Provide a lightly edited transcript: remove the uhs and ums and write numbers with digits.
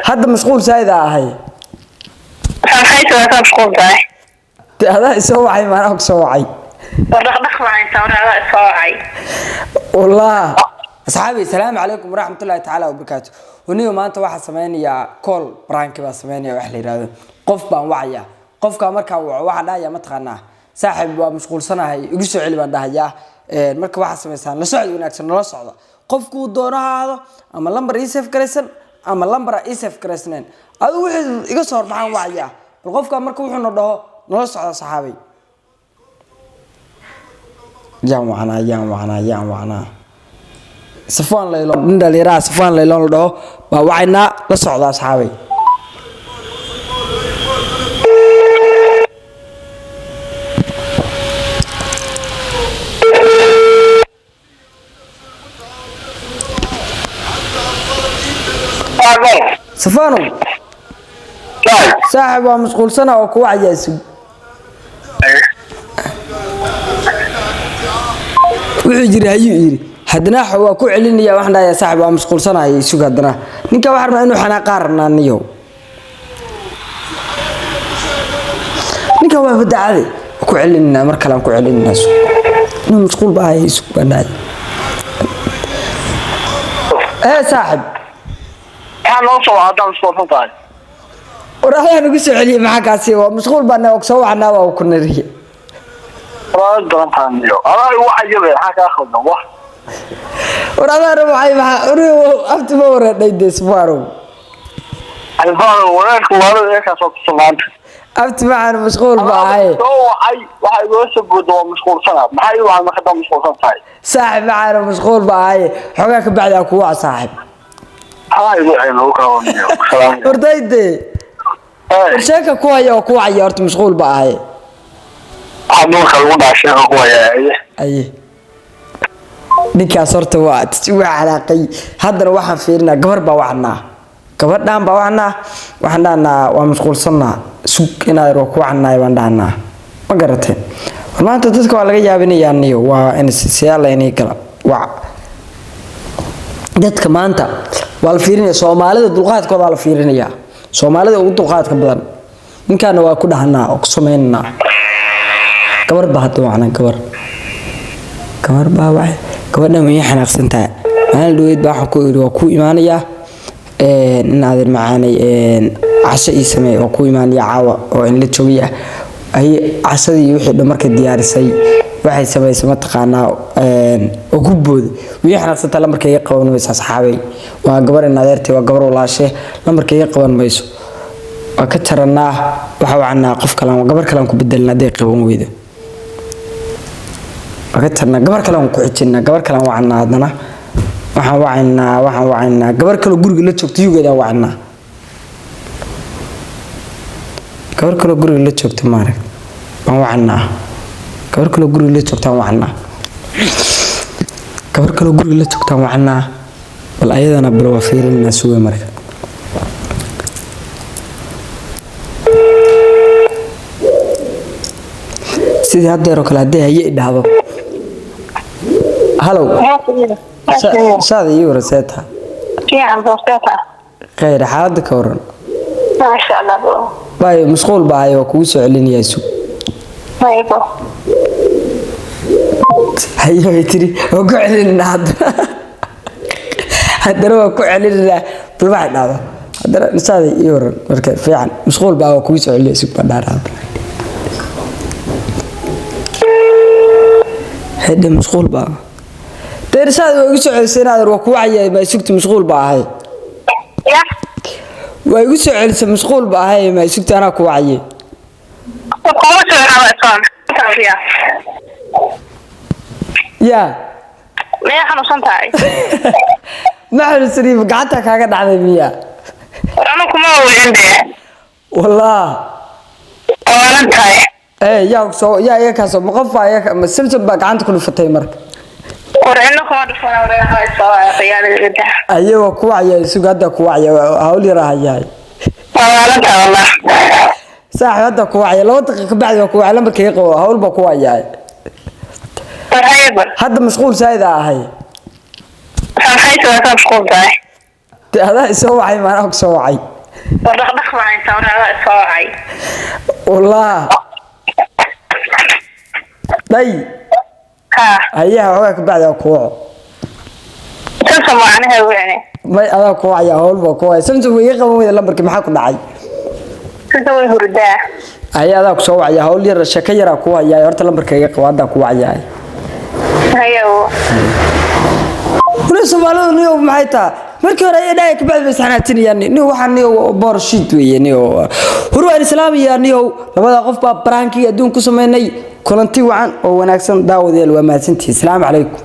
هذا مشغول سايد هاي حيث أنا مشغول ده هذا يسوعي ما أنا أسوعي ودخل معي تورا صاعي والله أصحابي السلام عليكم ورحمة الله تعالى وبركاته ونيو ما أنت واحد سمعني كول برانك بس سمعني وحلي هذا قف بان وعيا قف كمركا واحد يا متقناه صاحب ومشغول سنة هاي يقصوا علي بان ده مركا واحد سمعني لا سعد وناكسن لا سعد قفكو دونها هذا أما لمبر يسف كريسن أما لمبر يسف كريسنين هذا واحد يقصوا معاه وعيا القف كمركا وحنا ده لا سعد صحابي يا سفان ليلو من دليرا سفان ليلو دو با وعينا لا سocda asxaabay سفانو صاحب ومشغول سنه oo ku wacayaysu wuxuu jiray ayuu yiri hadna waa ku celinaya wax dhaaya saaxiib waa mashquulsanahay isugu hadna ninka wax rabaa inuu xanaaqarnaaniyo ninka waa badacade ku celinna mar kale ku celinna inuu mashquul baa isugu badacay saaxiib waxaan loo soo wadaa mashquulsantahay waraha nagu soo celiyo maxaa kaasi waa mashquul baa oo soo waxna waa ku nariye waa doontaaniyo aday waxayay xaqa khaldan wax ورادار waxay afti ma wareeday desfaro albaan wareerku wareer ka soo samaanta afti ma mashquul baahay waxay loo soo booddo mashquulsana maxay wax ma khadam mashquulsan tahay saaxib ma mashquul baahay xogaa ka bacda ku waa saaxib ay waxay loo kaawaniyo wardayde sheeka ku haya ku wacay horta mashquul baahay adoo kale wada sheeka ku haya ay ninkaas horta waa calaaqay haddana waxaan fiirinaa gabar baa wacnaa gabadhan baa wacnaa waa mashquulsanaa sug inaad ku wacnaa baan dhahnaa ma garatay maanta dadka waa laga yaabinayaa niyo waa in siyaala inay kala wac dadka maanta waa la fiirinaya Soomaalida dulqaadkooda waa la fiirinaya Soomaalida ugu dulqaadka badan ninkaana waa ku dhahnaa oo ku sameynaa gabar baa hadda wacnaa gabar baa wacay gabadhan way xanaaqsantaa aan luweyd baa ku iri waa ku iimaanaya in aad macaanay casho ii sameey oo ku iimaanaya caawa oo in la joogiya ay cashadii wixii dhamarka diyaarisay waxay sameysay ma taqaanaa oo ku bood way xanaaqsantaa markay qaban mayso asxaabay waa gabar in adeertay waa gabar walaashe markay qaban mayso waa ka taranaa waxa wacnaa qof kale gabar kale ku bedelna deeq qaban weydo أكترنا قبر كلام كويتشنا قبر كلام وعنا هذنا وعنا قبر كلام جورج لا تشوف تيجي ده وعنا قبر كلام جورج لا تشوف تمارك وعنا قبر كلام جورج لا تشوف وعنا قبر كلام جورج لا تشوف وعنا والأيضا أنا بالوفير الناس هو مرك سيدي هذا يروح لهذا هي ده هلو سادة يورا سيتها كيان دوستها خير حالتك ورن ما شاء الله باي مشغول باي وكوسو علين ياسو بايبو هيا يتري وكو علين هذا وكو علين بالبعد هذا هذا سادة يورا مركب فعلا مشغول باي وكوسو علين ياسو بدار هذا مشغول باي ترساد ويسو علسنا وكو عيا ما سكت مشغول باهي يا ويسو علس مشغول باهي ما سكت انا كو عيا وقوت على يا ما xanuunsantahay ما xanuunsani gacanta kaaga dhacday miya ana kuma weynde والله walantahay يا كاسو مقفا يا مسلسل با gacanta ku dhufatay marka qorayna kuma dhufana wareehay soo qiyaadada ايوه ku wacay sugada ku wacay hawl yarahay walanta wallah saaxib hada ku wacay 2 daqiiqo bacdi ku wacay lambarkay qabo hawl ba ku wacay هذا مشغول سايد هاي حيث أنا مشغول ده هذا يسوي ما أنا أسوي ودخ معي سونا صاعي والله داي ها أيها هواك بعد أكوع سمسم معناها وعني ما أنا أكوع يا هول بكوع سمسم ويقوم إذا لمبرك ما حكوا دعي سمسم يهردا أيها ذاك سوى يا هول ير شكير أكوع يا يرت لمبرك يقوى هذا أكوع يا هيو ولسه بالو نيو محيطة markii hore ay dhaay ka bacdi saxanaatiniyan niyo waxaan niyo borshiid weeye niyo hurwaan islaamiya niyo labada qof baa baraanki adduun ku sameynay kulanti wacan oo wanaagsan daawadeel waa mahadsantii assalaamu calaykum